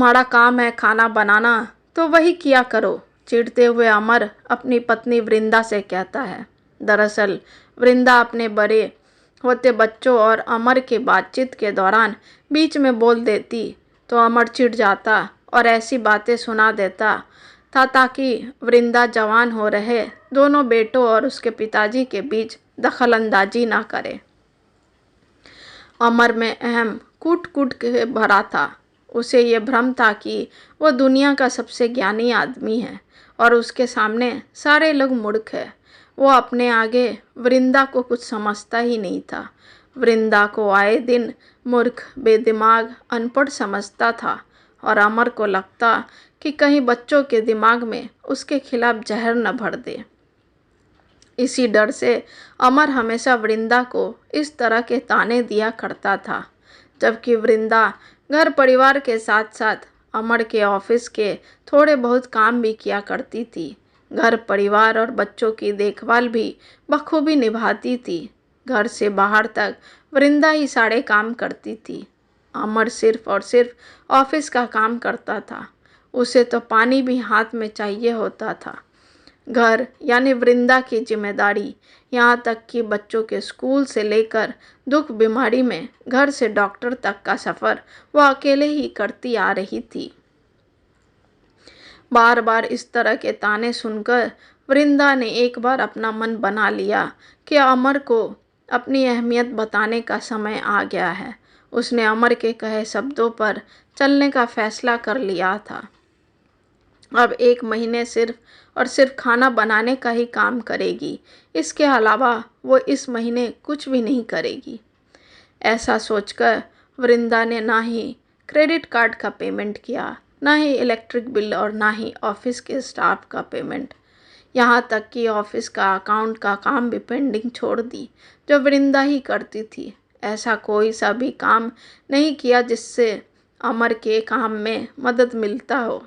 तुम्हारा काम है खाना बनाना तो वही किया करो, चिढ़ते हुए अमर अपनी पत्नी वृंदा से कहता है। दरअसल वृंदा अपने बड़े होते बच्चों और अमर के बातचीत के दौरान बीच में बोल देती तो अमर चिढ़ जाता और ऐसी बातें सुना देता था ताकि वृंदा जवान हो रहे दोनों बेटों और उसके पिताजी के बीच दखल अंदाजी ना करे। अमर में अहम कूट कूट के भरा था। उसे ये भ्रम था कि वो दुनिया का सबसे ज्ञानी आदमी है और उसके सामने सारे लोग मूर्ख हैं। वो अपने आगे वृंदा को कुछ समझता ही नहीं था। वृंदा को आए दिन मूर्ख, बेदिमाग, अनपढ़ समझता था और अमर को लगता कि कहीं बच्चों के दिमाग में उसके खिलाफ जहर न भर दे। इसी डर से अमर हमेशा वृंदा को इस तरह के ताने दिया करता था, जबकि वृंदा घर परिवार के साथ साथ अमर के ऑफिस के थोड़े बहुत काम भी किया करती थी। घर परिवार और बच्चों की देखभाल भी बखूबी निभाती थी। घर से बाहर तक वृंदा ही सारे काम करती थी। अमर सिर्फ और सिर्फ ऑफिस का काम करता था। उसे तो पानी भी हाथ में चाहिए होता था। घर यानी वृंदा की जिम्मेदारी, यहाँ तक कि बच्चों के स्कूल से लेकर दुख बीमारी में घर से डॉक्टर तक का सफ़र वह अकेले ही करती आ रही थी। बार बार इस तरह के ताने सुनकर वृंदा ने एक बार अपना मन बना लिया कि अमर को अपनी अहमियत बताने का समय आ गया है। उसने अमर के कहे शब्दों पर चलने का फैसला कर लिया था। अब 1 महीने सिर्फ और सिर्फ खाना बनाने का ही काम करेगी। इसके अलावा वो इस महीने कुछ भी नहीं करेगी। ऐसा सोचकर वृंदा ने ना ही क्रेडिट कार्ड का पेमेंट किया, ना ही इलेक्ट्रिक बिल और ना ही ऑफिस के स्टाफ का पेमेंट। यहाँ तक कि ऑफिस का अकाउंट का काम भी पेंडिंग छोड़ दी, जो वृंदा ही करती थी। ऐसा कोई सा भी काम नहीं किया जिससे अमर के काम में मदद मिलता हो।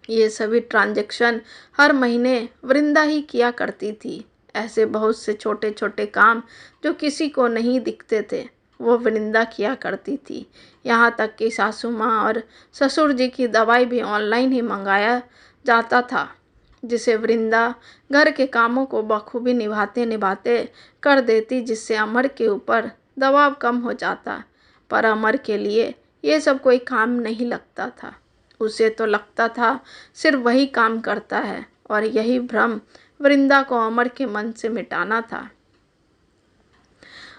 ये सभी ट्रांजैक्शन हर महीने वृंदा ही किया करती थी। ऐसे बहुत से छोटे छोटे काम जो किसी को नहीं दिखते थे वो वृंदा किया करती थी। यहाँ तक कि सासू माँ और ससुर जी की दवाई भी ऑनलाइन ही मंगाया जाता था, जिसे वृंदा घर के कामों को बखूबी निभाते निभाते कर देती, जिससे अमर के ऊपर दबाव कम हो जाता। पर अमर के लिए ये सब कोई काम नहीं लगता था। उसे तो लगता था सिर्फ वही काम करता है और यही भ्रम वृंदा को अमर के मन से मिटाना था।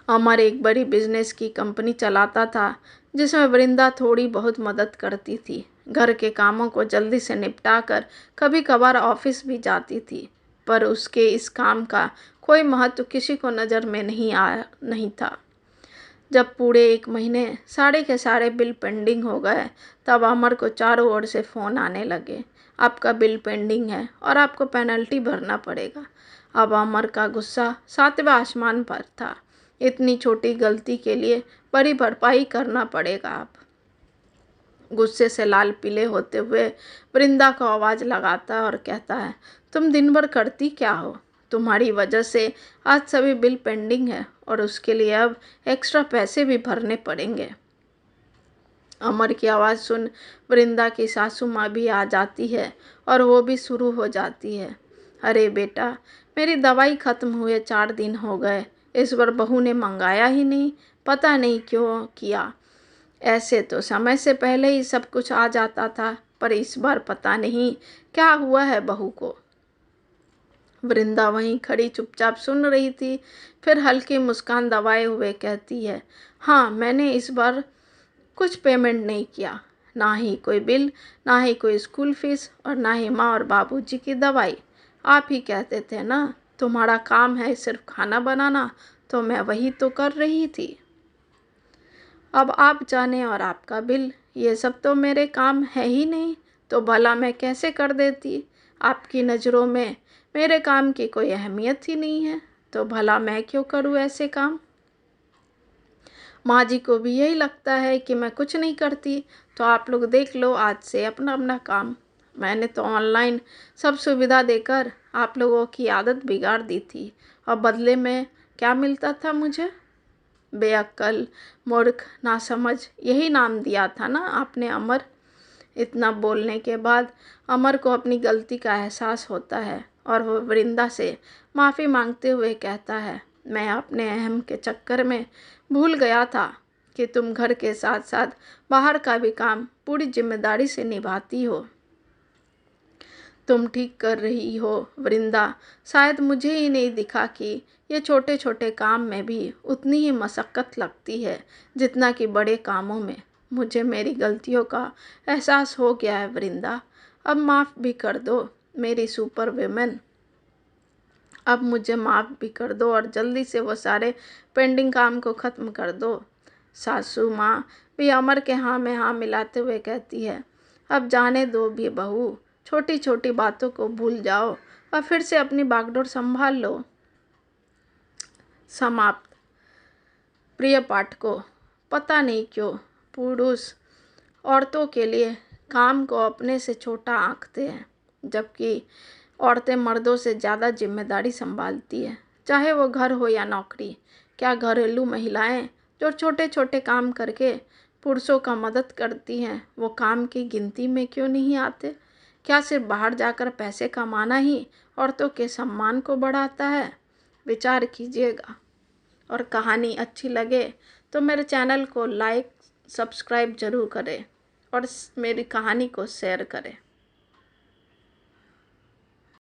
अमर एक बड़ी बिजनेस की कंपनी चलाता था जिसमें वृंदा थोड़ी बहुत मदद करती थी। घर के कामों को जल्दी से निपटा कर कभी कभार ऑफिस भी जाती थी, पर उसके इस काम का कोई महत्व किसी को नज़र में नहीं था। जब पूरे 1 महीने सारे के सारे बिल पेंडिंग हो गए तब अमर को चारों ओर से फ़ोन आने लगे। आपका बिल पेंडिंग है और आपको पेनल्टी भरना पड़ेगा। अब अमर का गुस्सा 7वें आसमान पर था। इतनी छोटी गलती के लिए बड़ी भरपाई करना पड़ेगा। अब गुस्से से लाल पीले होते हुए वृंदा को आवाज़ लगाता और कहता है, तुम दिन भर करती क्या हो? तुम्हारी वजह से आज सभी बिल पेंडिंग है और उसके लिए अब एक्स्ट्रा पैसे भी भरने पड़ेंगे। अमर की आवाज़ सुन वृंदा की सासू माँ भी आ जाती है और वो भी शुरू हो जाती है। अरे बेटा, मेरी दवाई ख़त्म हुए 4 दिन हो गए, इस बार बहू ने मंगाया ही नहीं, पता नहीं क्यों किया। ऐसे तो समय से पहले ही सब कुछ आ जाता था, पर इस बार पता नहीं क्या हुआ है बहू को। वृंदा वहीं खड़ी चुपचाप सुन रही थी, फिर हल्की मुस्कान दबाए हुए कहती है, हाँ, मैंने इस बार कुछ पेमेंट नहीं किया, ना ही कोई बिल, ना ही कोई स्कूल फीस और ना ही माँ और बाबूजी की दवाई। आप ही कहते थे ना तुम्हारा काम है सिर्फ खाना बनाना, तो मैं वही तो कर रही थी। अब आप जाने और आपका बिल, ये सब तो मेरे काम है ही नहीं, तो भला मैं कैसे कर देती? आपकी नज़रों में मेरे काम की कोई अहमियत ही नहीं है, तो भला मैं क्यों करूँ ऐसे काम? माँ जी को भी यही लगता है कि मैं कुछ नहीं करती, तो आप लोग देख लो आज से अपना अपना काम। मैंने तो ऑनलाइन सब सुविधा देकर आप लोगों की आदत बिगाड़ दी थी, और बदले में क्या मिलता था मुझे? बेअक्ल, मूर्ख, नासमझ, यही नाम दिया था ना आपने अमर। इतना बोलने के बाद अमर को अपनी गलती का एहसास होता है और वो वृंदा से माफ़ी मांगते हुए कहता है, मैं अपने अहम के चक्कर में भूल गया था कि तुम घर के साथ साथ बाहर का भी काम पूरी जिम्मेदारी से निभाती हो। तुम ठीक कर रही हो वृंदा, शायद मुझे ही नहीं दिखा कि ये छोटे छोटे काम में भी उतनी ही मशक्क़त लगती है जितना कि बड़े कामों में। मुझे मेरी गलतियों का एहसास हो गया है वृंदा, अब माफ़ भी कर दो मेरी सुपर वुमेन। अब मुझे माफ़ भी कर दो और जल्दी से वो सारे पेंडिंग काम को ख़त्म कर दो। सासू माँ भी अमर के हाँ में हाँ मिलाते हुए कहती है, अब जाने दो भी बहू, छोटी छोटी बातों को भूल जाओ और फिर से अपनी बागडोर संभाल लो। समाप्त। प्रिय पाठकों, पता नहीं क्यों पुरुष औरतों के लिए काम को अपने से छोटा आंकते हैं, जबकि औरतें मर्दों से ज़्यादा जिम्मेदारी संभालती है, चाहे वो घर हो या नौकरी। क्या घरेलू महिलाएं जो छोटे छोटे काम करके पुरुषों का मदद करती हैं वो काम की गिनती में क्यों नहीं आते? क्या सिर्फ बाहर जाकर पैसे कमाना ही औरतों के सम्मान को बढ़ाता है? विचार कीजिएगा। और कहानी अच्छी लगे तो मेरे चैनल को लाइक सब्सक्राइब ज़रूर करें और मेरी कहानी को शेयर करें।